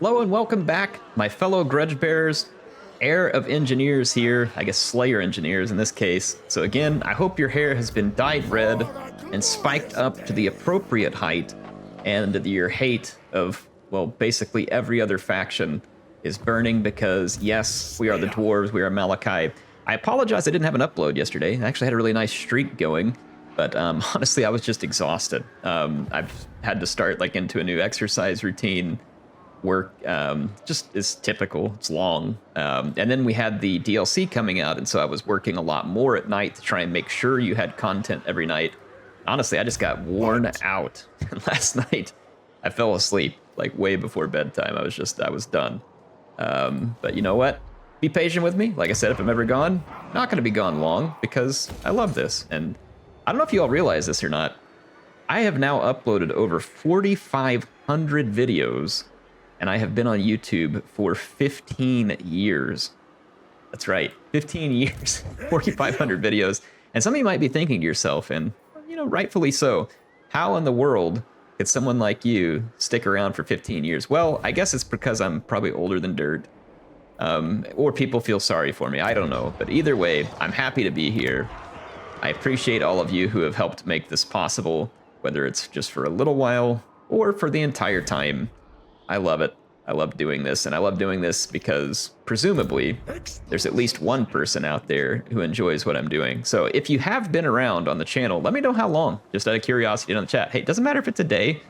Hello and welcome back, my fellow grudge bearers, heir of engineers here, I guess slayer engineers in this case. So again, I hope your hair has been dyed red and spiked up to the appropriate height, and your hate of, well, basically every other faction is burning because, yes, we are the dwarves, we are Malakai. I apologize I didn't have an upload yesterday. I actually had a really nice streak going, but honestly, I was just exhausted. I've had to start into a new exercise routine. Work just is typical. It's long. And then we had the DLC coming out, and so I was working a lot more at night to try and make sure you had content every night. Honestly, I just got worn out. Last night, I fell asleep way before bedtime. I was done. But you know what? Be patient with me. Like I said, if I'm ever gone, not going to be gone long because I love this. And I don't know if you all realize this or not. I have now uploaded over 4,500 videos. And I have been on YouTube for 15 years. That's right, 15 years, 4,500 videos. And some of you might be thinking to yourself, and rightfully so, how in the world could someone like you stick around for 15 years? Well, I guess it's because I'm probably older than dirt. Or people feel sorry for me, I don't know. But either way, I'm happy to be here. I appreciate all of you who have helped make this possible, whether it's just for a little while or for the entire time. I love it. I love doing this, and I love doing this because presumably there's at least one person out there who enjoys what I'm doing. So if you have been around on the channel, let me know how long, just out of curiosity in the chat. Hey, it doesn't matter if it's a day,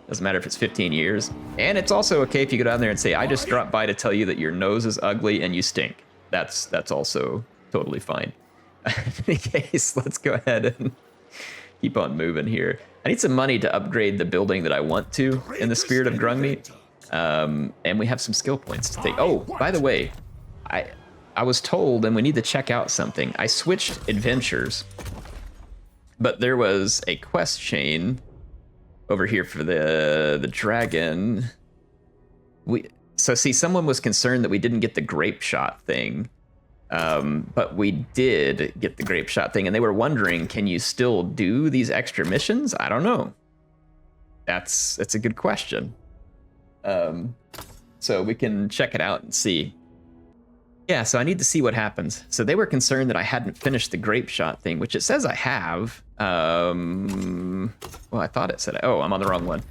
doesn't matter if it's 15 years. And it's also okay if you go down there and say, I just dropped by to tell you that your nose is ugly and you stink. That's also totally fine. In any case, let's go ahead and keep on moving here. I need some money to upgrade the building that I want to in the Spirit of Grungmeat. And we have some skill points to take. Oh, by the way, I was told, and we need to check out something. I switched adventures, but there was a quest chain over here for the dragon. So see, someone was concerned that we didn't get the grape shot thing. But we did get the grape shot thing, and they were wondering, can you still do these extra missions? I don't know. That's a good question. So we can check it out and see. Yeah, so I need to see what happens. So they were concerned that I hadn't finished the grape shot thing, which it says I have. Well, I thought it said, oh, I'm on the wrong one.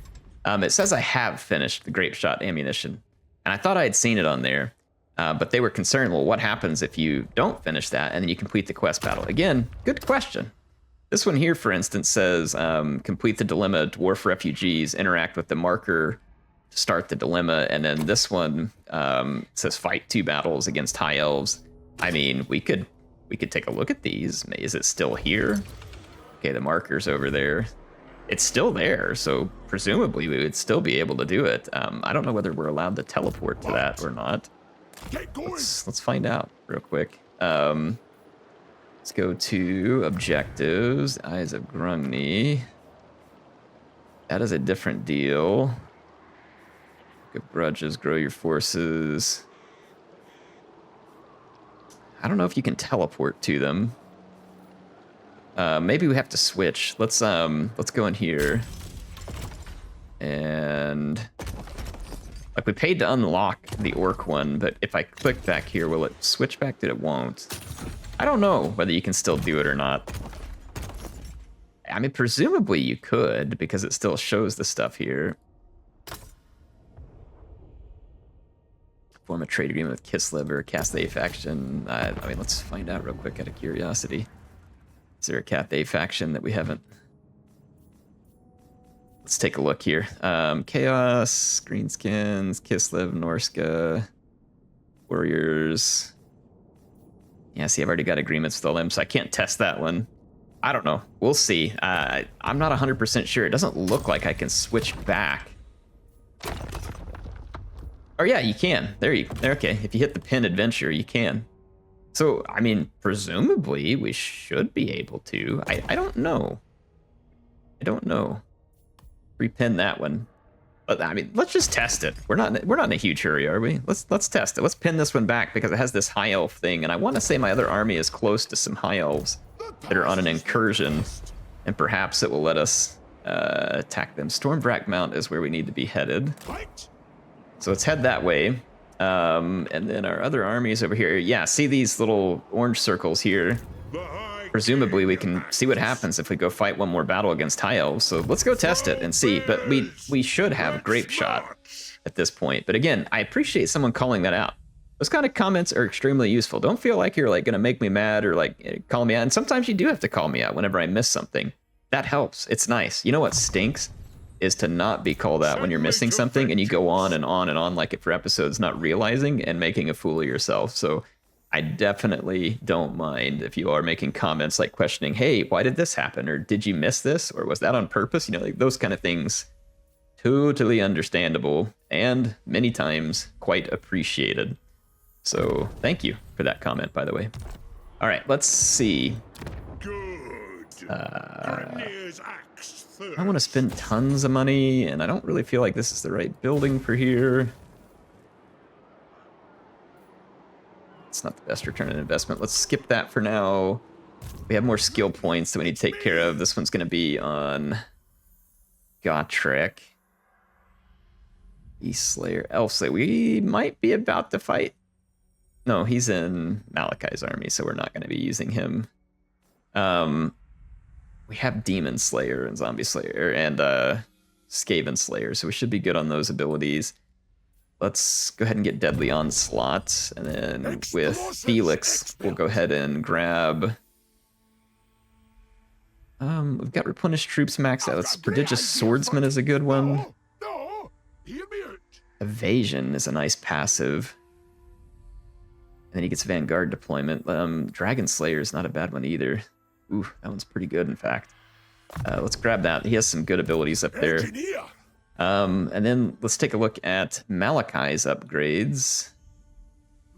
It says I have finished the grape shot ammunition, and I thought I had seen it on there. But they were concerned, well, what happens if you don't finish that and then you complete the quest battle? Again, good question. This one here, for instance, says complete the dilemma, dwarf refugees, interact with the marker to start the dilemma. And then this one says fight 2 battles against high elves. I mean, we could take a look at these. Is it still here? Okay, the marker's over there. It's still there, so presumably we would still be able to do it. I don't know whether we're allowed to teleport to that or not. Let's find out real quick. Let's go to objectives. Eyes of Grungni. That is a different deal. Good grudges, grow your forces. I don't know if you can teleport to them. Maybe we have to switch. Let's go in here. And we paid to unlock the orc one, but if I click back here, will it switch back? It won't. I don't know whether you can still do it or not. I mean, presumably you could, because it still shows the stuff here. Form a trade agreement with Kislev or Cathay faction. I mean, let's find out real quick out of curiosity. Is there a Cathay faction that we haven't? Let's take a look here. Chaos, Greenskins, Kislev, Norska, Warriors. Yeah, see, I've already got agreements with all them, so I can't test that one. I don't know. We'll see. I'm not 100% sure. It doesn't look like I can switch back. Oh yeah, you can. Okay, if you hit the pin adventure, you can. So, I mean, presumably we should be able to. I don't know. I don't know. Repin that one. But I mean, let's just test it. We're not in a huge hurry, are we? Let's test it. Let's pin this one back because it has this high elf thing, and I want to say my other army is close to some high elves that are on an incursion, and perhaps it will let us attack them. Stormvrak Mount is where we need to be headed. So let's head that way. And then our other armies over here. Yeah, see these little orange circles here? Presumably we can see what happens if we go fight one more battle against High Elves. So let's go test it and see. But we should have Grape Shot at this point. But again, I appreciate someone calling that out. Those kind of comments are extremely useful. Don't feel like you're like gonna make me mad or like call me out. And sometimes you do have to call me out whenever I miss something. That helps. It's nice. You know what stinks? Is to not be called out when you're missing something and you go on and on and on like it for episodes, not realizing and making a fool of yourself. So I definitely don't mind if you are making comments like questioning, hey, why did this happen? Or did you miss this? Or was that on purpose? You know, like those kind of things. Totally understandable and many times quite appreciated. So thank you for that comment, by the way. All right, let's see. I want to spend tons of money, and I don't really feel like this is the right building for here. It's not the best return on investment. Let's skip that for now. We have more skill points that we need to take care of. This one's going to be on Gotrek. Beast Slayer, Elf Slayer. We might be about to fight. No, he's in Malakai's army, so we're not going to be using him. We have Demon Slayer and Zombie Slayer and Skaven Slayer, so we should be good on those abilities. Let's go ahead and get Deadly Onslaught, and then with Felix, we'll go ahead and grab... we've got Replenish Troops maxed out. Prodigious Swordsman is a good one. Evasion is a nice passive. And then he gets Vanguard deployment. Dragon Slayer is not a bad one either. Ooh, that one's pretty good, in fact. Let's grab that. He has some good abilities up there. And then let's take a look at Malakai's upgrades.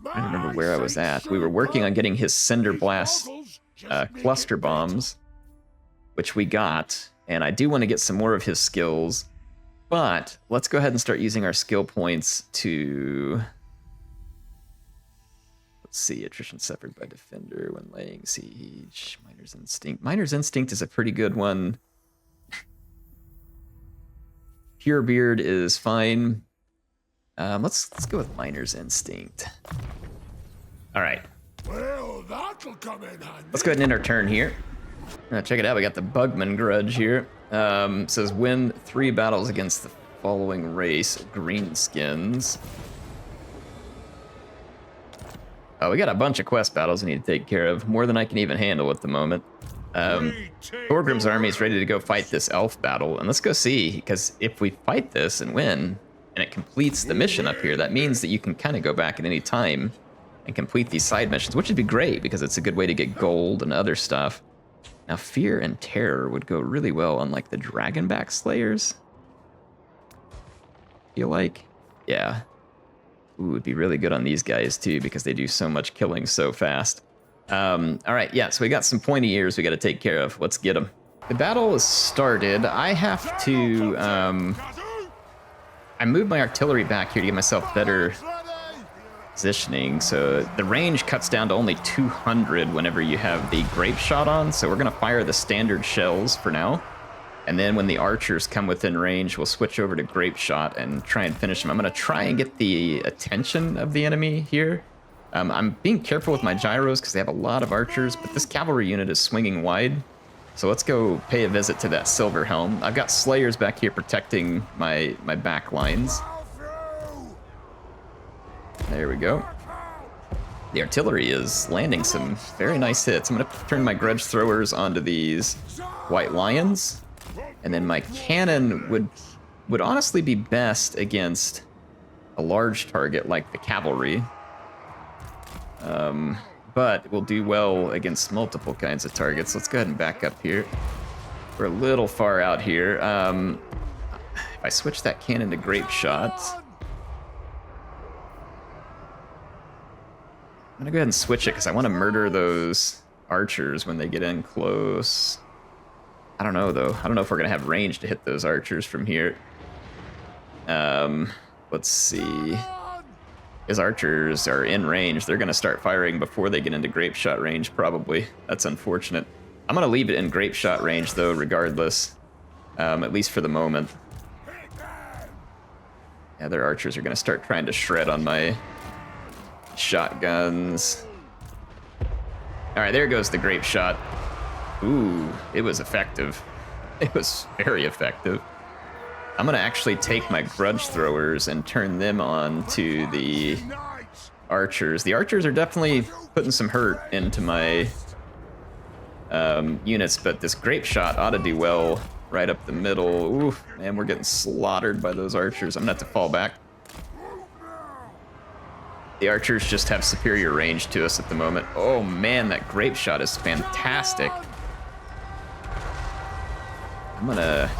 I don't remember where I was at. We were working on getting his Cinder Blast cluster bombs, which we got. And I do want to get some more of his skills. But let's go ahead and start using our skill points to... Let's see, attrition suffered by defender when laying siege. Miner's Instinct. Miner's Instinct is a pretty good one. Pure Beard is fine. Let's go with Miner's Instinct. All right. Well, that'll come in handy. Let's go ahead and end our turn here. Check it out. We got the Bugman Grudge here. Says win 3 battles against the following race: Greenskins. Oh, we got a bunch of quest battles we need to take care of, more than I can even handle at the moment. Thorgrim's army is ready to go fight this elf battle, and let's go see, because if we fight this and win, and it completes the mission up here, that means that you can kind of go back at any time and complete these side missions, which would be great, because it's a good way to get gold and other stuff. Now, Fear and Terror would go really well on, like, the Dragonback Slayers. Feel like? Yeah. Ooh, would be really good on these guys too, because they do so much killing so fast. All right, yeah, so we got some pointy ears we got to take care of. Let's get them. The battle is started. I have to... I moved my artillery back here to give myself better positioning. So the range cuts down to only 200 whenever you have the Grape Shot on. So we're going to fire the standard shells for now. And then when the archers come within range, we'll switch over to Grape Shot and try and finish them. I'm going to try and get the attention of the enemy here. I'm being careful with my gyros because they have a lot of archers, but this cavalry unit is swinging wide. So let's go pay a visit to that Silver Helm. I've got Slayers back here protecting my back lines. There we go. The artillery is landing some very nice hits. I'm going to turn my Grudge Throwers onto these White Lions. And then my cannon would honestly be best against a large target like the cavalry. But will do well against multiple kinds of targets. Let's go ahead and back up here. We're a little far out here. If I switch that cannon to Grape Shot, I'm gonna go ahead and switch it because I want to murder those archers when they get in close. I don't know though. I don't know if we're gonna have range to hit those archers from here. Let's see. His archers are in range. They're gonna start firing before they get into Grape Shot range, probably. That's unfortunate. I'm gonna leave it in Grape Shot range though, regardless. At least for the moment. Yeah, their archers are going to start trying to shred on my shotguns. All right, there goes the grape shot. Ooh, it was effective. It was very effective. I'm going to actually take my grudge throwers and turn them on to the archers. The archers are definitely putting some hurt into my units, but this grape shot ought to do well right up the middle. Ooh, man, we're getting slaughtered by those archers. I'm gonna have to fall back. The archers just have superior range to us at the moment. Oh man, that grape shot is fantastic. I'm gonna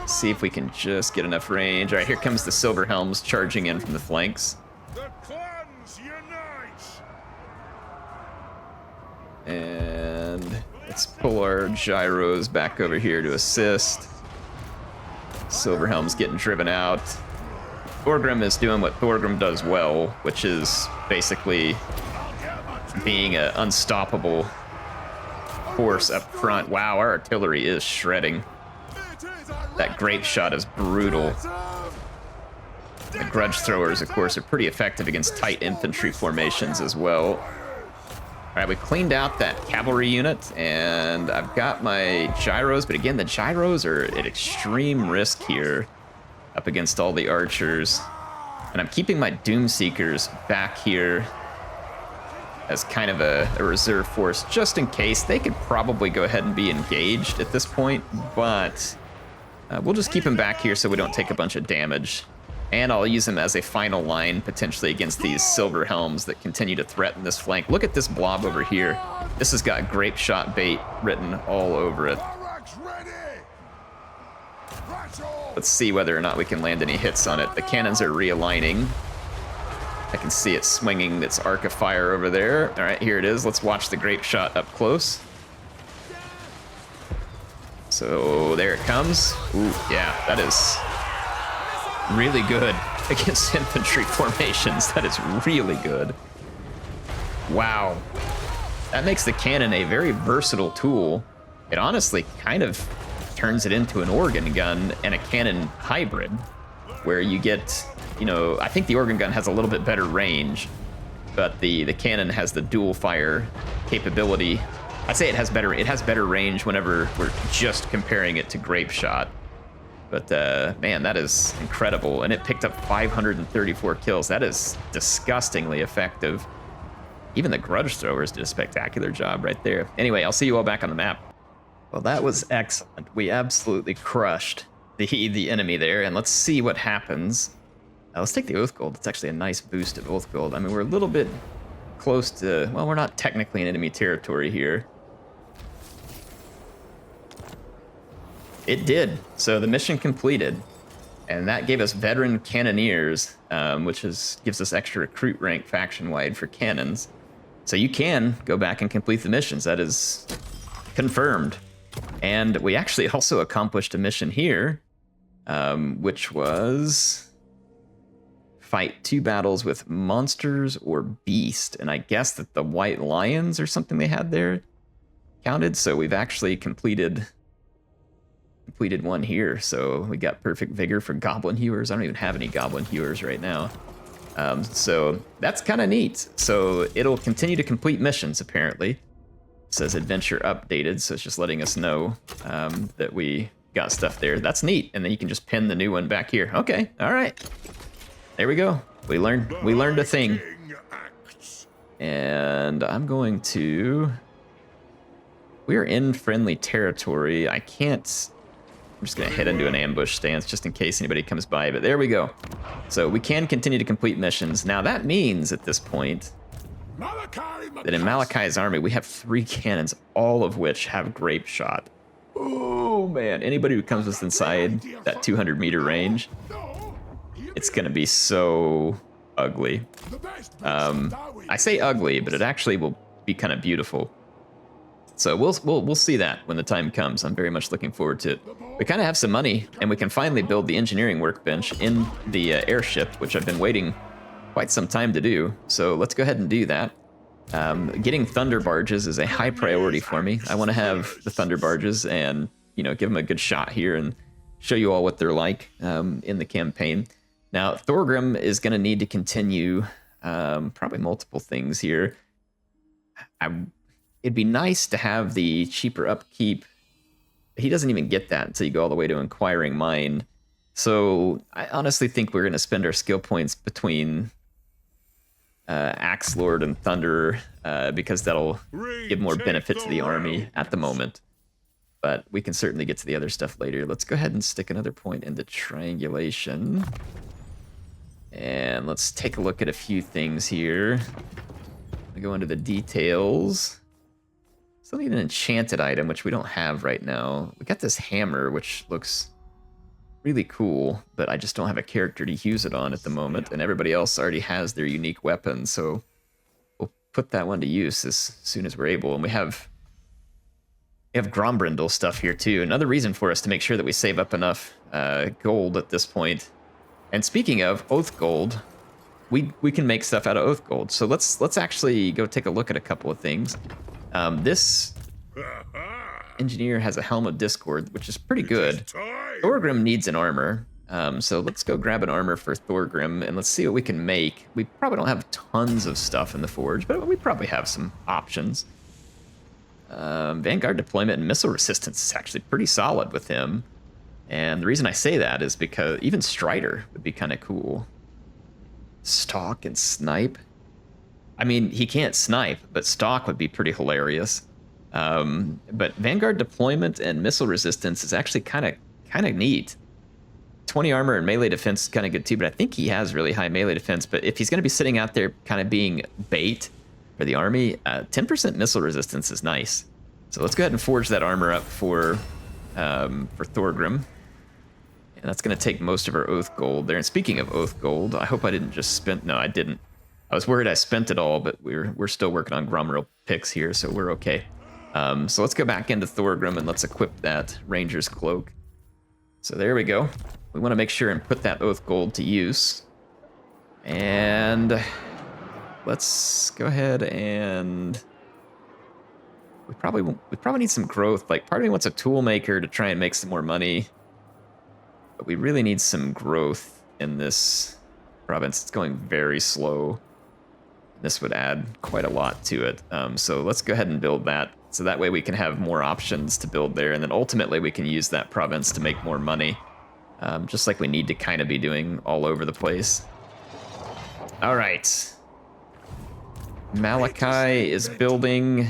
see if we can just get enough range. All right, here comes the Silver Helms charging in from the flanks. And let's pull our gyros back over here to assist. Silverhelm's getting driven out. Thorgrim is doing what Thorgrim does well, which is basically being an unstoppable force up front. Wow, our artillery is shredding. That grape shot is brutal. The grudge throwers, of course, are pretty effective against tight infantry formations as well. All right, we cleaned out that cavalry unit, and I've got my gyros, but again, the gyros are at extreme risk here up against all the archers. And I'm keeping my Doomseekers back here as kind of a reserve force, just in case. They could probably go ahead and be engaged at this point, but we'll just keep them back here so we don't take a bunch of damage. And I'll use them as a final line, potentially against these Silver Helms that continue to threaten this flank. Look at this blob over here. This has got grape shot bait written all over it. Let's see whether or not we can land any hits on it. The cannons are realigning. I can see it swinging its arc of fire over there. All right, here it is. Let's watch the grape shot up close. So there it comes. Ooh, yeah, that is really good against infantry formations. That is really good. Wow. That makes the cannon a very versatile tool. It honestly kind of turns it into an organ gun and a cannon hybrid, where you get, you know, I think the organ gun has a little bit better range, but the cannon has the dual fire capability. I'd say it has better range whenever we're just comparing it to grape shot. But man, that is incredible. And it picked up 534 kills. That is disgustingly effective. Even the grudge throwers did a spectacular job right there. Anyway, I'll see you all back on the map. Well, that was excellent. We absolutely crushed the enemy there. And let's see what happens. Let's take the Oath Gold. It's actually a nice boost of Oath Gold. I mean, we're a little bit close to, well, we're not technically in enemy territory here. It did. So the mission completed, and that gave us veteran cannoneers, which gives us extra recruit rank faction-wide for cannons. So you can go back and complete the missions. That is confirmed. And we actually also accomplished a mission here, which was fight 2 battles with monsters or beast. And I guess that the white lions or something they had there counted. So we've actually completed one here. So we got perfect vigor for Goblin Hewers. I don't even have any Goblin Hewers right now. So that's kind of neat. So it'll continue to complete missions, apparently. It says adventure updated, so it's just letting us know that we got stuff there. That's neat. And then you can just pin the new one back here. Okay, all right. There we go. We learned a thing. And I'm going to... We're in friendly territory. I'm just going to head into an ambush stance just in case anybody comes by, but there we go. So we can continue to complete missions. Now that means at this point that in Malakai's army, we have 3 cannons, all of which have grape shot. Oh man, anybody who comes within inside that 200 meter range, it's going to be so ugly. I say ugly, but it actually will be kind of beautiful. So we'll see that when the time comes. I'm very much looking forward to it. We kind of have some money, and we can finally build the engineering workbench in the airship, which I've been waiting quite some time to do. So let's go ahead and do that. Getting thunder barges is a high priority for me. I want to have the thunder barges and, you know, give them a good shot here and show you all what they're like in the campaign. Now, Thorgrim is going to need to continue probably multiple things here. It'd be nice to have the cheaper upkeep. He doesn't even get that until you go all the way to Inquiring Mind. So I honestly think we're going to spend our skill points between Axe Lord and Thunder because that'll give more benefit to the army at the moment. But we can certainly get to the other stuff later. Let's go ahead and stick another point into Triangulation. And let's take a look at a few things here. We go into the details. Still need an enchanted item, which we don't have right now. We got this hammer, which looks really cool, but I just don't have a character to use it on at the moment, and everybody else already has their unique weapon, so we'll put that one to use as soon as we're able. And we have Grombrindle stuff here too. Another reason for us to make sure that we save up enough gold at this point. And speaking of Oath Gold, we can make stuff out of Oath Gold. So let's actually go take a look at a couple of things. This engineer has a Helm of Discord, which is pretty good. Thorgrim needs an armor. So let's go grab an armor for Thorgrim and let's see what we can make. We probably don't have tons of stuff in the forge, but we probably have some options. Vanguard deployment and missile resistance is actually pretty solid with him. And the reason I say that is because even Strider would be kind of cool. Stalk and Snipe. I mean, he can't snipe, but Stalk would be pretty hilarious. But Vanguard deployment and missile resistance is actually kind of neat. 20 armor and melee defense is kind of good too, but I think he has really high melee defense. But if he's going to be sitting out there kind of being bait for the army, 10% missile resistance is nice. So let's go ahead and forge that armor up for Thorgrim. And that's going to take most of our Oath Gold there. And speaking of Oath Gold, I hope I didn't just spend... No, I didn't. I was worried I spent it all, but we're still working on Gromril picks here, so we're okay. So let's go back into Thorgrim and let's equip that Ranger's Cloak. So there we go. We want to make sure and put that Oath Gold to use. And let's go ahead and... We probably need some growth. Like, part of me wants a tool maker to try and make some more money. But we really need some growth in this province. It's going very slow. This would add quite a lot to it. So let's go ahead and build that. So that way we can have more options to build there. And then ultimately we can use that province to make more money. Just like we need to kind of be doing all over the place. All right. Malakai is building.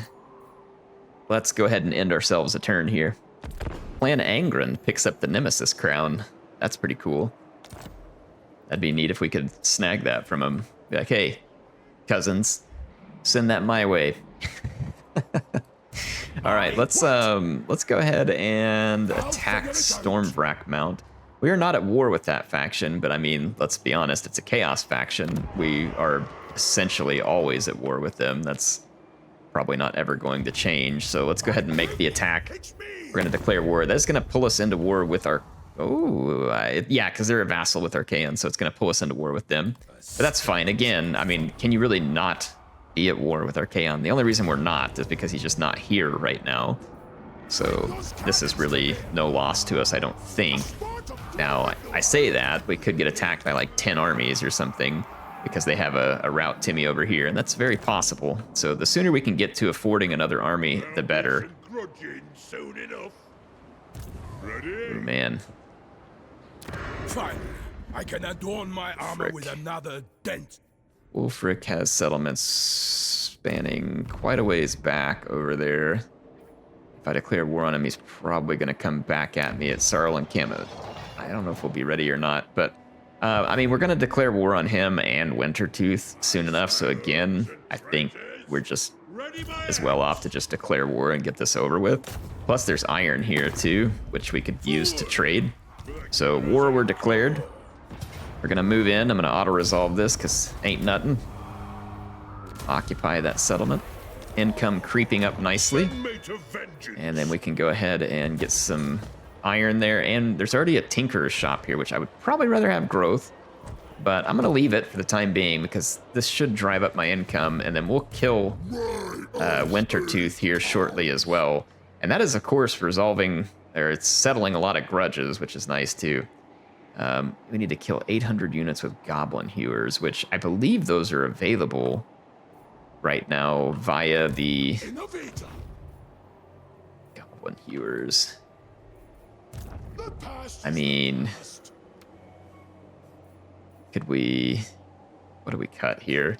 Let's go ahead and end ourselves a turn here. Clan Angren picks up the Nemesis Crown. That's pretty cool. That'd be neat if we could snag that from him. Be like, hey, cousins, send that my way. All right, let's go ahead and attack Stormvrak Mount. We are not at war with that faction, but I mean, let's be honest, it's a chaos faction. We are essentially always at war with them. That's probably not ever going to change. So let's go ahead and make the attack. We're going to declare war. That's going to pull us into war with our... yeah, because they're a vassal with Archaean, so it's going to pull us into war with them. But that's fine. Again, I mean, can you really not be at war with Archaean? The only reason we're not is because he's just not here right now. So this is really no loss to us, I don't think. Now, I say that. We could get attacked by like 10 armies or something because they have a route Timmy over here, and that's very possible. So the sooner we can get to affording another army, the better. Oh, man. Fine. I can adorn my armor with another dent. Wolfric has settlements spanning quite a ways back over there. If I declare war on him, he's probably going to come back at me at Sarl and Kamut. I don't know if we'll be ready or not, but I mean, we're going to declare war on him and Wintertooth soon enough. So again, I think we're just as well off to just declare war and get this over with. Plus there's iron here too, which we could use to trade. So war were declared. We're going to move in. I'm going to auto-resolve this because ain't nothing. Occupy that settlement. Income creeping up nicely. And then we can go ahead and get some iron there. And there's already a tinkerer's shop here, which I would probably rather have growth. But I'm going to leave it for the time being because this should drive up my income. And then we'll kill Wintertooth here shortly as well. And that is, of course, resolving, or it's settling a lot of grudges, which is nice too. We need to kill 800 units with Goblin Hewers, which I believe those are available right now via the Goblin Hewers. I mean, could we... What do we cut here?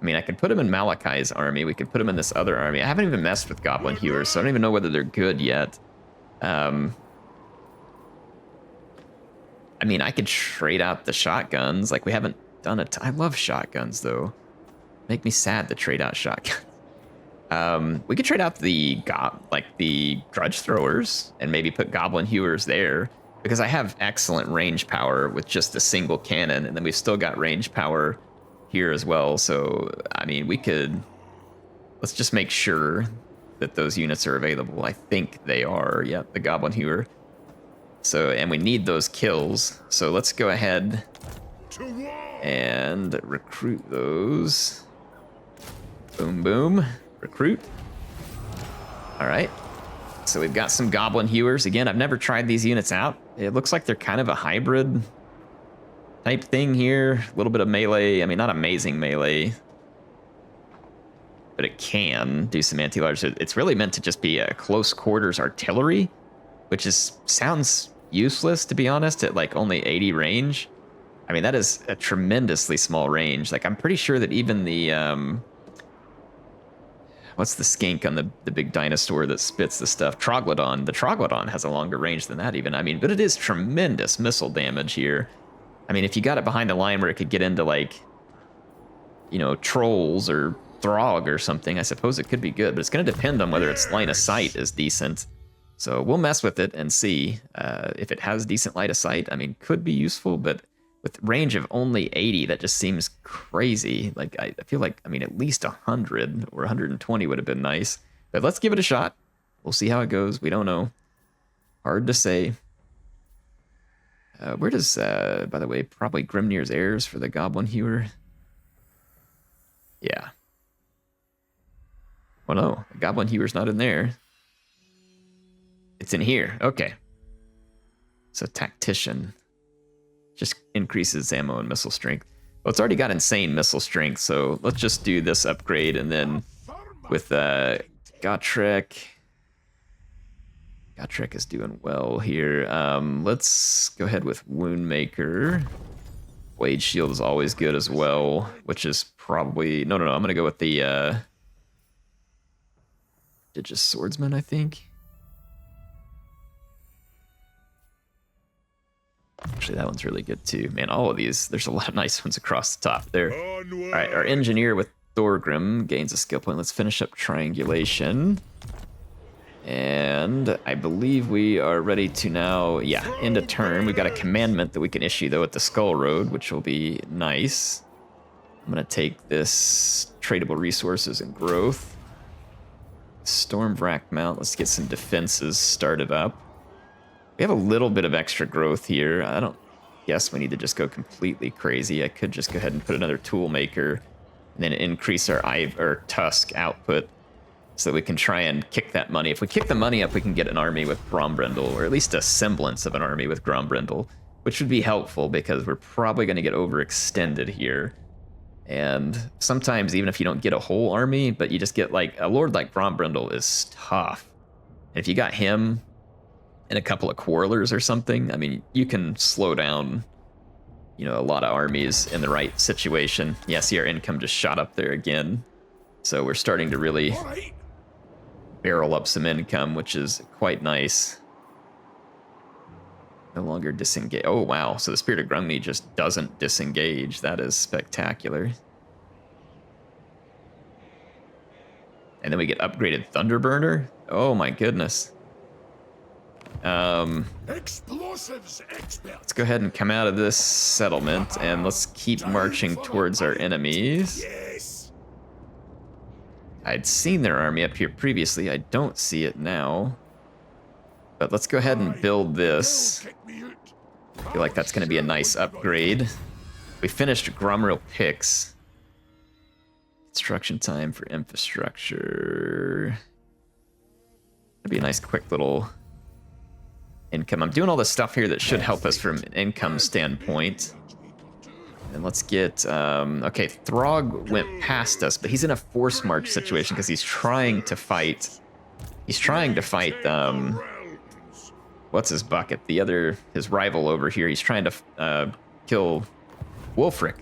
I mean, I could put him in Malakai's army. We could put him in this other army. I haven't even messed with Goblin Hewers, so I don't even know whether they're good yet. I mean, I could trade out the shotguns. Like, we haven't done it. I love shotguns, though. Make me sad to trade out shotguns. We could trade out the grudge throwers and maybe put Goblin Hewers there, because I have excellent range power with just a single cannon, and then we've still got range power here as well. So, I mean, we could... Let's just make sure that those units are available. I think they are. Yeah, the Goblin Hewer. So, and we need those kills. So let's go ahead and recruit those. Boom, boom. Recruit. All right. So we've got some Goblin Hewers. Again, I've never tried these units out. It looks like they're kind of a hybrid type thing here. A little bit of melee. I mean, not amazing melee, but it can do some anti-large. It's really meant to just be a close quarters artillery, which sounds useless, to be honest, at like only 80 range. I mean, that is a tremendously small range. Like, I'm pretty sure that even the what's the skink on the big dinosaur that spits the stuff? Troglodon. The Troglodon has a longer range than that even. I mean, but it is tremendous missile damage here. I mean, if you got it behind the line where it could get into, like, you know, trolls or Throg or something, I suppose it could be good, but it's going to depend on whether its line of sight is decent. So we'll mess with it and see if it has decent line of sight. I mean, could be useful, but with range of only 80, that just seems crazy. Like, I feel like, I mean, at least 100 or 120 would have been nice. But let's give it a shot. We'll see how it goes. We don't know. Hard to say. Where does, by the way, probably Grimnir's heirs for the Goblin Hewer? Yeah. Well, no, the Goblin Hewer's not in there. It's in here. Okay. So Tactician just increases ammo and missile strength. Well, it's already got insane missile strength, so let's just do this upgrade, and then with Gotrek. Gotrek is doing well here. Let's go ahead with Woundmaker. Blade Shield is always good as well, which is probably... No, I'm going to go with the Digis Swordsman, I think. Actually, that one's really good too. Man, all of these, there's a lot of nice ones across the top there. All right, our Engineer with Thorgrim gains a skill point. Let's finish up Triangulation. And I believe we are ready to now, end a turn. We've got a commandment that we can issue, though, at the Skull Road, which will be nice. I'm going to take this tradable resources and growth. Stormvrak Mount. Let's get some defenses started up. We have a little bit of extra growth here. I don't guess we need to just go completely crazy. I could just go ahead and put another Toolmaker and then increase our Tusk output so that we can try and kick that money. If we kick the money up, we can get an army with Grombrindle, or at least a semblance of an army with Grombrindle, which would be helpful because we're probably going to get overextended here. And sometimes, even if you don't get a whole army, but you just get like a lord like Grombrindle is tough. And if you got him and a couple of Quarrelers or something, I mean, you can slow down, you know, a lot of armies in the right situation. Yeah, see, our income just shot up there again. So we're starting to really barrel up some income, which is quite nice. No longer disengage. Oh, wow. So the Spirit of Grungni just doesn't disengage. That is spectacular. And then we get upgraded Thunderburner. Oh, my goodness. Explosives expert. Let's go ahead and come out of this settlement, and let's keep marching towards our enemies. Yes. I'd seen their army up here previously. I don't see it now. But let's go ahead and build this. I feel like that's going to be a nice upgrade. We finished Gromril Picks. Construction time for infrastructure. That'd be a nice quick little income. I'm doing all this stuff here that should help us from an income standpoint. And let's get, okay, Throg went past us, but he's in a force march situation because he's trying to fight. He's trying to fight, what's his bucket? His rival over here. He's trying to kill Wolfric.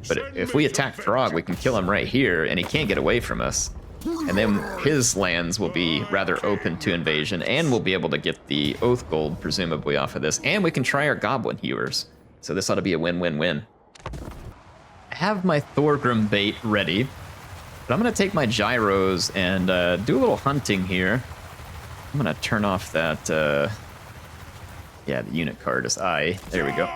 But if we attack Throg, we can kill him right here, and he can't get away from us. And then his lands will be rather open to invasion, and we'll be able to get the Oath Gold, presumably, off of this. And we can try our Goblin Hewers. So this ought to be a win-win-win. I have my Thorgrim bait ready, but I'm going to take my gyros and do a little hunting here. I'm going to turn off that, yeah, the unit card is I. There we go.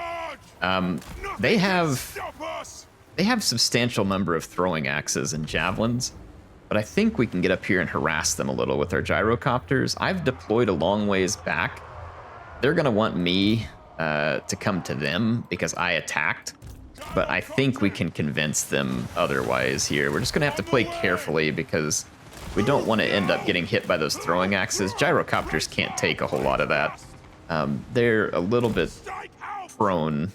They have substantial number of throwing axes and javelins, but I think we can get up here and harass them a little with our gyrocopters. I've deployed a long ways back. They're going to want me to come to them because I attacked, but I think we can convince them otherwise here. We're just going to have to play carefully because we don't want to end up getting hit by those throwing axes. Gyrocopters can't take a whole lot of that. They're a little bit prone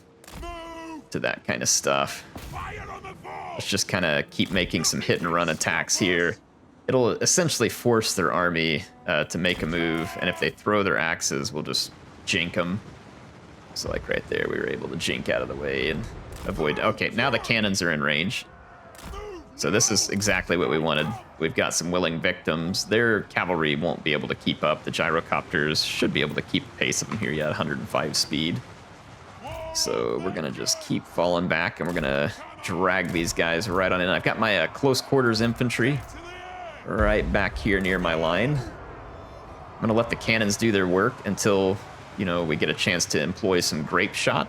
to that kind of stuff. Let's just kind of keep making some hit and run attacks here. It'll essentially force their army to make a move, and if they throw their axes, we'll just jink them. So like right there, we were able to jink out of the way and avoid. Okay, now the cannons are in range. So this is exactly what we wanted. We've got some willing victims. Their cavalry won't be able to keep up. The gyrocopters should be able to keep pace of them here. Yeah, 105 speed. So we're gonna just keep falling back, and we're gonna drag these guys right on in. I've got my close quarters infantry right back here near my line. I'm gonna let the cannons do their work until, you know, we get a chance to employ some grape shot.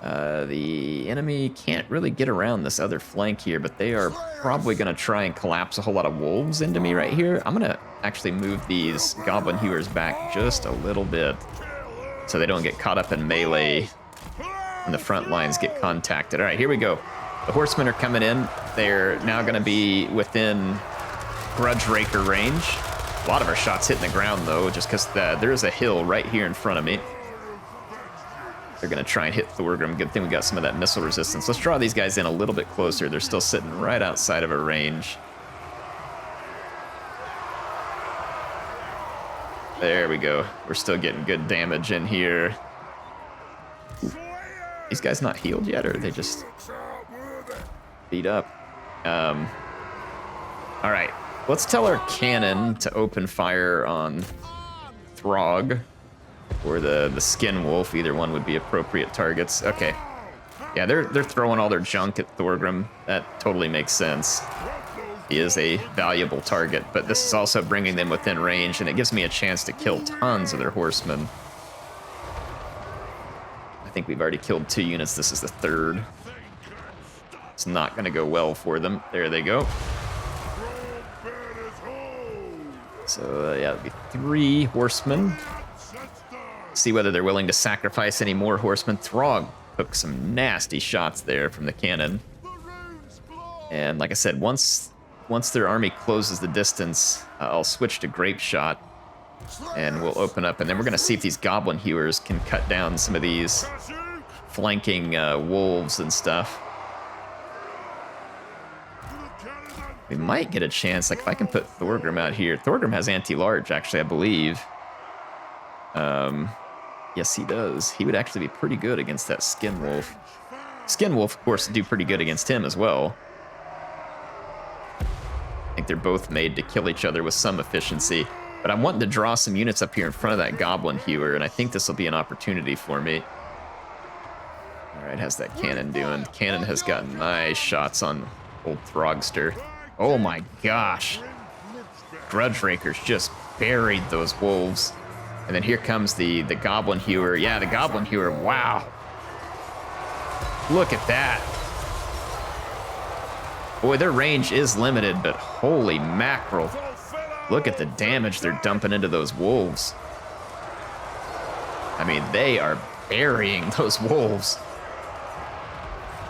The enemy can't really get around this other flank here, but they are probably gonna try and collapse a whole lot of wolves into me right here. I'm gonna actually move these Goblin Hewers back just a little bit so they don't get caught up in melee and the front lines get contacted. All right, here we go. The horsemen are coming in. They're now going to be within Grudge Raker range. A lot of our shots hitting the ground, though, just because there is a hill right here in front of me. They're going to try and hit Thorgrim. Good thing we got some of that missile resistance. Let's draw these guys in a little bit closer. They're still sitting right outside of our range. There we go. We're still getting good damage in here. These guys not healed yet, or are they just beat up? All right, let's tell our cannon to open fire on Throg or the Skin Wolf. Either one would be appropriate targets. Okay, yeah, they're throwing all their junk at Thorgrim. That totally makes sense. He is a valuable target, but this is also bringing them within range, and it gives me a chance to kill tons of their horsemen. I think we've already killed 2 units. This is the 3rd. It's not going to go well for them. There they go. So, yeah, it'll be 3 horsemen. See whether they're willing to sacrifice any more horsemen. Throg took some nasty shots there from the cannon. And like I said, once their army closes the distance, I'll switch to Grape Shot. And we'll open up, and then we're going to see if these Goblin Hewers can cut down some of these flanking wolves and stuff. We might get a chance, like if I can put Thorgrim out here. Thorgrim has anti-large, actually, I believe. Yes, he does. He would actually be pretty good against that Skin Wolf. Skin Wolf, of course, do pretty good against him as well. I think they're both made to kill each other with some efficiency. But I'm wanting to draw some units up here in front of that Goblin Hewer, and I think this will be an opportunity for me. All right, how's that cannon doing? Cannon has got nice shots on old Throgster. Oh my gosh. Grudge Rakers just buried those wolves. And then here comes the Goblin Hewer. Yeah, the Goblin Hewer, wow. Look at that. Boy, their range is limited, but holy mackerel. Look at the damage they're dumping into those wolves. I mean, they are burying those wolves.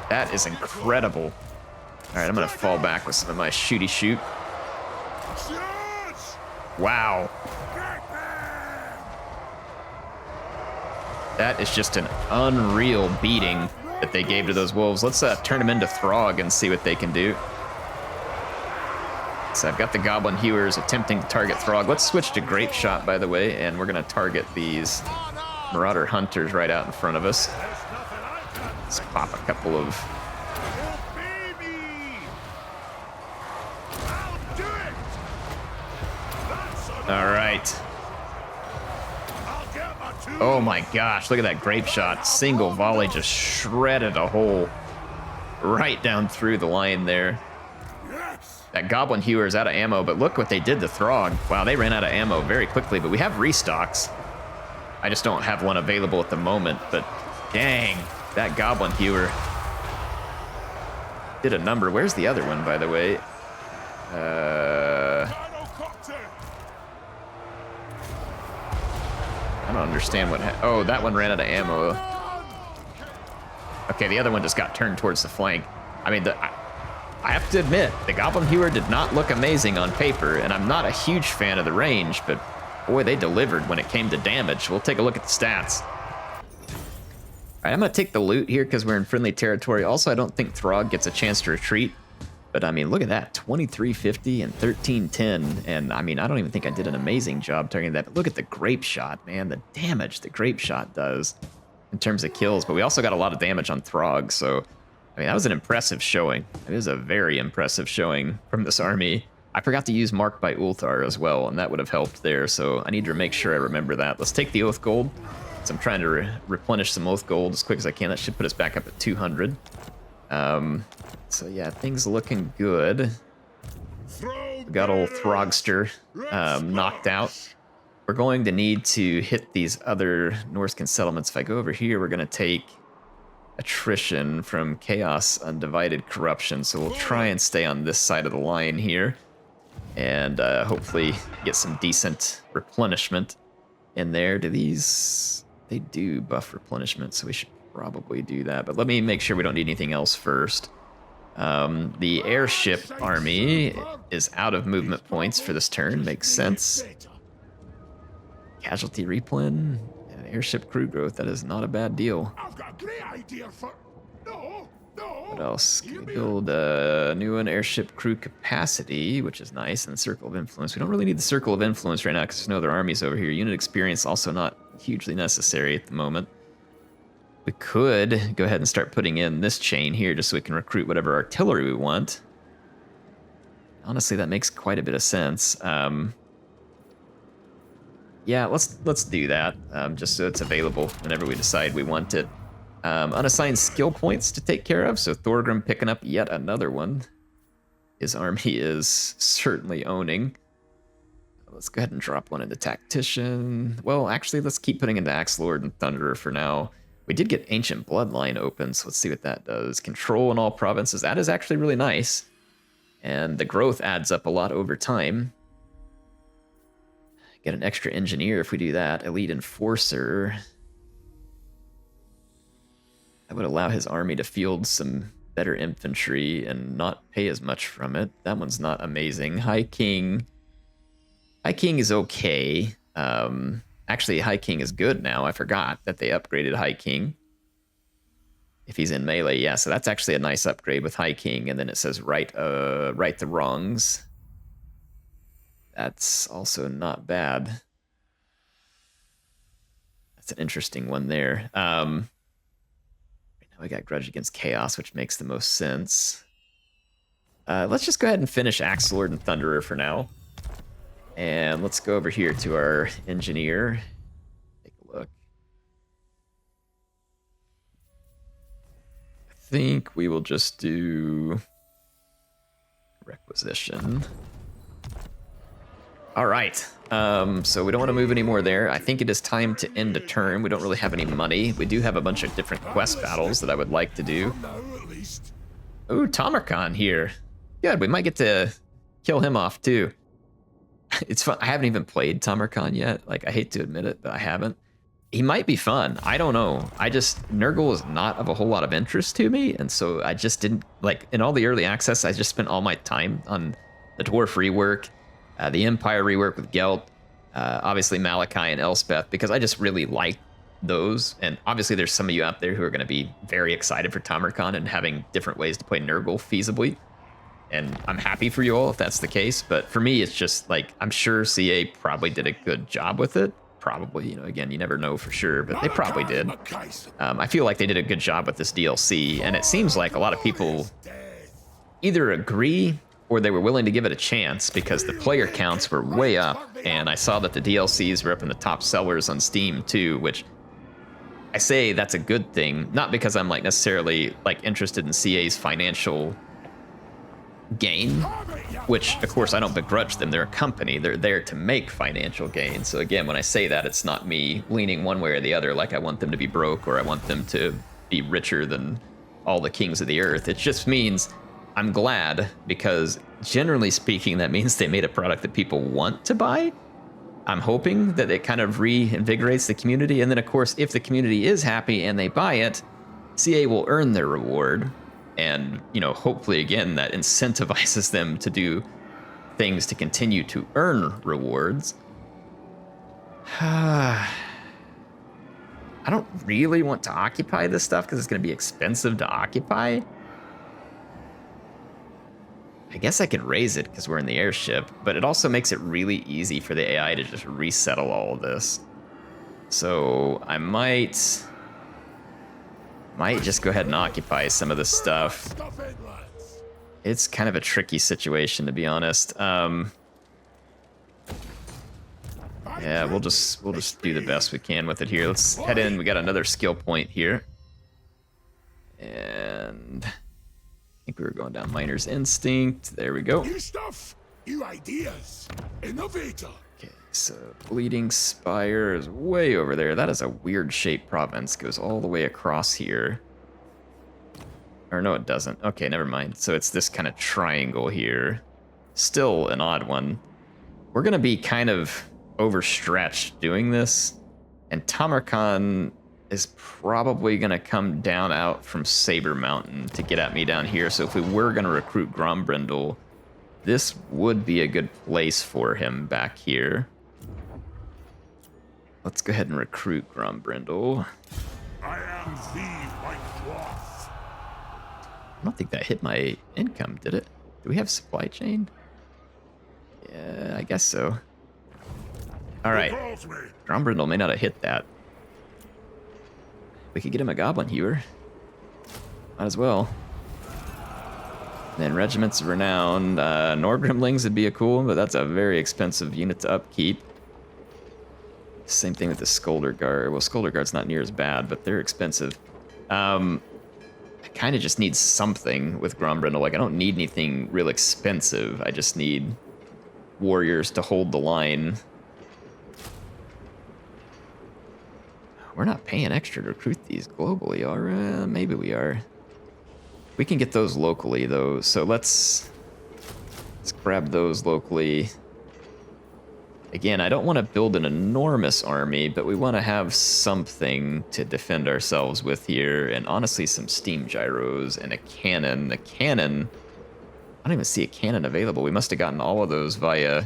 That is incredible. All right, I'm gonna fall back with some of my shooty shoot. Wow. That is just an unreal beating that they gave to those wolves. Let's turn them into Throg and see what they can do. So I've got the Goblin Hewers attempting to target Throg. Let's switch to Grape Shot, by the way, and we're going to target these Marauder Hunters right out in front of us. Let's pop a couple of... All right. Oh my gosh, look at that Grape Shot. Single volley just shredded a hole right down through the line there. That Goblin Hewer is out of ammo, but look what they did to Throg. Wow, they ran out of ammo very quickly, but we have restocks. I just don't have one available at the moment, but dang, that Goblin Hewer did a number. Where's the other one, by the way? I don't understand what oh, that one ran out of ammo. Okay, the other one just got turned towards the flank. I mean, I have to admit, the Goblin Hewer did not look amazing on paper, and I'm not a huge fan of the range, but boy, they delivered when it came to damage. We'll take a look at the stats. All right, I'm gonna take the loot here because we're in friendly territory. Also, I don't think Throg gets a chance to retreat. But I mean, look at that, 2350 and 1310. And I mean, I don't even think I did an amazing job targeting that, but look at the Grape Shot, man, the damage the Grape Shot does in terms of kills. But we also got a lot of damage on Throg. So, I mean, that was an impressive showing. It was a very impressive showing from this army. I forgot to use Marked by Ulthar as well, and that would have helped there. So I need to make sure I remember that. Let's take the Oath Gold. So I'm trying to replenish some Oath Gold as quick as I can. That should put us back up at 200. So yeah, things looking good. We got old Throgster knocked out. We're going to need to hit these other Norscan settlements. If I go over here, we're going to take attrition from Chaos Undivided Corruption. So we'll try and stay on this side of the line here. And hopefully get some decent replenishment in there. Do these... They do buff replenishment, so we should probably do that. But let me make sure we don't need anything else first. The airship army is out of movement points for this turn. Makes sense. Casualty replen and airship crew growth. That is not a bad deal. What else? Can we build a new one? Airship crew capacity, which is nice, and Circle of Influence. We don't really need the Circle of Influence right now because there's no other armies over here. Unit experience also not hugely necessary at the moment. We could go ahead and start putting in this chain here just so we can recruit whatever artillery we want. Honestly, that makes quite a bit of sense. Yeah, let's do that, just so it's available whenever we decide we want it. Unassigned skill points to take care of, so Thorgrim picking up yet another one. His army is certainly owning. Let's go ahead and drop one into Tactician. Well, actually, let's keep putting into Axe Lord and Thunderer for now. We did get Ancient Bloodline open, so let's see what that does. Control in all provinces. That is actually really nice. And the growth adds up a lot over time. Get an extra engineer if we do that. Elite Enforcer. That would allow his army to field some better infantry and not pay as much from it. That one's not amazing. High King. High King is okay. Actually, High King is good now. I forgot that they upgraded High King. If he's in melee, yeah, so that's actually a nice upgrade with High King, and then it says right the wrongs. That's also not bad. That's an interesting one there. Right now I got Grudge Against Chaos, which makes the most sense. Let's just go ahead and finish Axe Lord and Thunderer for now. And let's go over here to our engineer. Take a look. I think we will just do requisition. All right. So we don't want to move any more there. I think it is time to end a turn. We don't really have any money. We do have a bunch of different quest battles that I would like to do. Ooh, Tamarkan here. Good. We might get to kill him off too. It's fun. I haven't even played Tamarkan yet. Like, I hate to admit it, but I haven't. He might be fun. I don't know. Nurgle is not of a whole lot of interest to me, and so I just didn't, like, in all the early access, I just spent all my time on the Dwarf rework, the Empire rework with Gelt, obviously Malakai and Elspeth, because I just really like those. And obviously there's some of you out there who are going to be very excited for Tamarkan and having different ways to play Nurgle feasibly. And I'm happy for you all if that's the case. But for me, it's just like, I'm sure CA probably did a good job with it. Probably, you know, again, you never know for sure, but they probably did. I feel like they did a good job with this DLC. And it seems like a lot of people either agree or they were willing to give it a chance because the player counts were way up. And I saw that the DLCs were up in the top sellers on Steam too, which I say that's a good thing. Not because I'm like necessarily like interested in CA's financial gain, which of course I don't begrudge them. They're a company. They're there to make financial gain. So again, when I say that, it's not me leaning one way or the other, like I want them to be broke or I want them to be richer than all the kings of the earth. It just means I'm glad because generally speaking, that means they made a product that people want to buy. I'm hoping that it kind of reinvigorates the community. And then of course, if the community is happy and they buy it, CA will earn their reward. And, you know, hopefully, again, that incentivizes them to do things to continue to earn rewards. I don't really want to occupy this stuff because it's going to be expensive to occupy. I guess I can raise it because we're in the airship, but it also makes it really easy for the AI to just resettle all of this. So I might just go ahead and occupy some of this stuff. It's kind of a tricky situation, to be honest. Yeah, we'll just do the best we can with it here. Let's head in. We got another skill point here. And I think we were going down Miner's Instinct. There we go. New stuff, new ideas, innovator. Okay, so Bleeding Spire is way over there. That is a weird shaped province. Goes all the way across here. Or no, it doesn't. Okay, never mind. So it's this kind of triangle here. Still an odd one. We're going to be kind of overstretched doing this. And Tamarkan is probably going to come down out from Saber Mountain to get at me down here. So if we were going to recruit Grombrindle, this would be a good place for him back here. Let's go ahead and recruit Grombrindle. I am the white dwarf. I don't think that hit my income, did it? Do we have supply chain? Yeah, I guess so. All right. Grombrindle may not have hit that. We could get him a Goblin Hewer. Might as well. Then Regiments of Renown. Norgrimlings would be a cool one, but that's a very expensive unit to upkeep. Same thing with the Skolder Guard. Well, Skolder Guard's not near as bad, but they're expensive. I kind of just need something with Grombrindle. Like, I don't need anything real expensive. I just need warriors to hold the line. We're not paying extra to recruit these globally, are we? Maybe we are. We can get those locally, though, so let's grab those locally. Again, I don't want to build an enormous army, but we want to have something to defend ourselves with here, and honestly, some steam gyros and a cannon. The cannon, I don't even see a cannon available. We must have gotten all of those via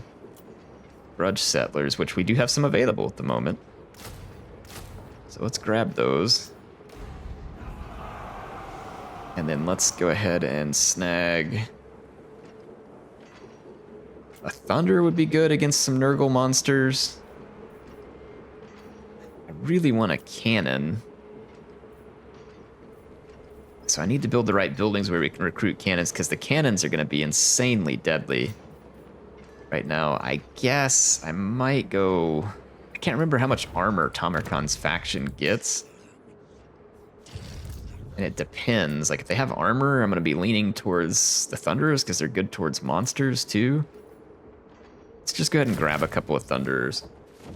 Grudge Settlers, which we do have some available at the moment. So let's grab those. And then let's go ahead and snag... A Thunder would be good against some Nurgle monsters. I really want a cannon. So I need to build the right buildings where we can recruit cannons, because the cannons are going to be insanely deadly. Right now, I guess I might go... I can't remember how much armor Tamarkan's faction gets. And it depends. Like, if they have armor, I'm going to be leaning towards the Thunderers, because they're good towards monsters, too. Let's just go ahead and grab a couple of Thunderers.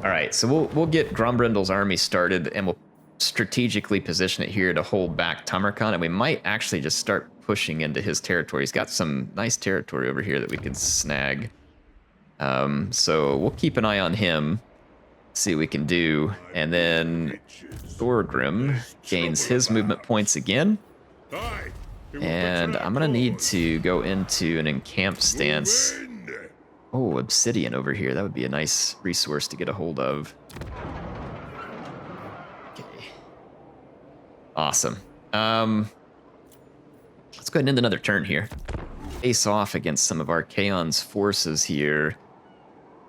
All right, so we'll get Grombrindle's army started, and we'll strategically position it here to hold back Tamarkan, and we might actually just start pushing into his territory. He's got some nice territory over here that we can snag. So we'll keep an eye on him, see what we can do, and then Thorgrim gains his movement points again. And I'm gonna need to go into an encamp stance. Oh, obsidian over here. That would be a nice resource to get a hold of. Okay, Awesome. Let's go ahead and end another turn here. Face off against some of Archaon's forces here.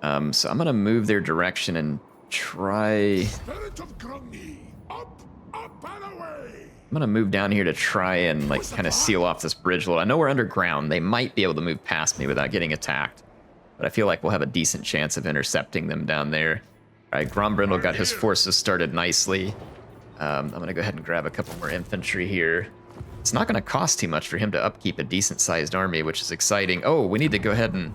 So I'm going to move their direction and try... Spirit of Grungy, up and away. I'm going to move down here to try and like kind of seal off this bridge a little. I know we're underground. They might be able to move past me without getting attacked. But I feel like we'll have a decent chance of intercepting them down there. All right, Grombrindle got his forces started nicely. I'm going to go ahead and grab a couple more infantry here. It's not going to cost too much for him to upkeep a decent-sized army, which is exciting. Oh, we need to go ahead and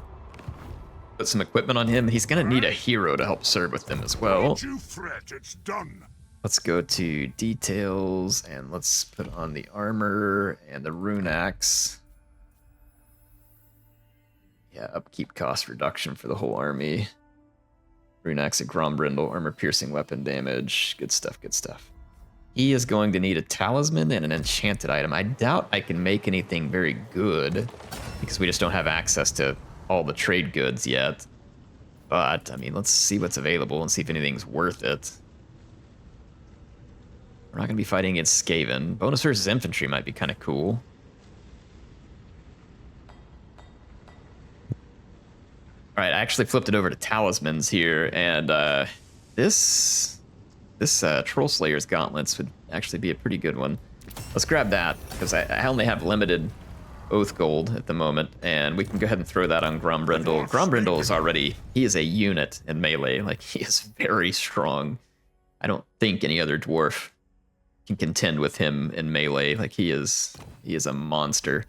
put some equipment on him. He's going to need a hero to help serve with them as well. Don't you fret, it's done. Let's go to details, and let's put on the armor and the rune axe. Yeah, upkeep cost reduction for the whole army. Rune axe at Grombrindle, armor piercing weapon damage. Good stuff, good stuff. He is going to need a talisman and an enchanted item. I doubt I can make anything very good because we just don't have access to all the trade goods yet. But, I mean, let's see what's available and see if anything's worth it. We're not going to be fighting against Skaven. Bonus versus infantry might be kind of cool. All right, I actually flipped it over to talismans here, and this Troll Slayer's Gauntlets would actually be a pretty good one. Let's grab that, because I only have limited Oath Gold at the moment, and we can go ahead and throw that on Grombrindle. Grombrindle is already, he is a unit in melee, like he is very strong. I don't think any other dwarf can contend with him in melee, like he is a monster.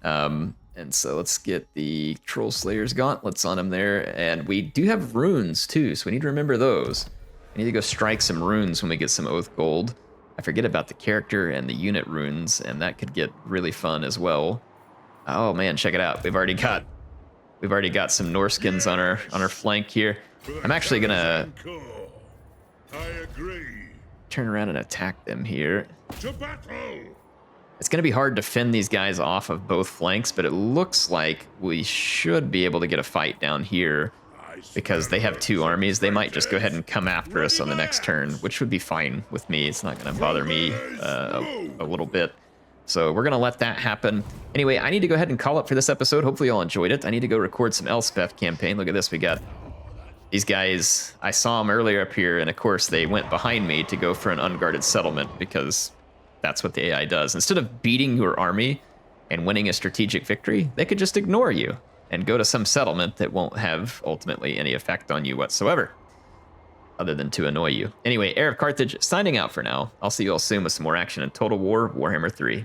And so let's get the Troll Slayer's Gauntlets on him there. And we do have runes too, so we need to remember those. We need to go strike some runes when we get some Oath Gold. I forget about the character and the unit runes, and that could get really fun as well. Oh man, check it out. We've already got some Norskins on our flank here. I'm actually gonna turn around and attack them here. To battle! It's going to be hard to fend these guys off of both flanks, but it looks like we should be able to get a fight down here because they have two armies. They might just go ahead and come after us on the next turn, which would be fine with me. It's not going to bother me a little bit. So we're going to let that happen. Anyway, I need to go ahead and call up for this episode. Hopefully you all enjoyed it. I need to go record some Elspeth campaign. Look at this. We got these guys. I saw them earlier up here, and of course they went behind me to go for an unguarded settlement because that's what the AI does. Instead of beating your army and winning a strategic victory, they could just ignore you and go to some settlement that won't have ultimately any effect on you whatsoever, other than to annoy you. Anyway, HeirofCarthage signing out for now. I'll see you all soon with some more action in Total War Warhammer 3.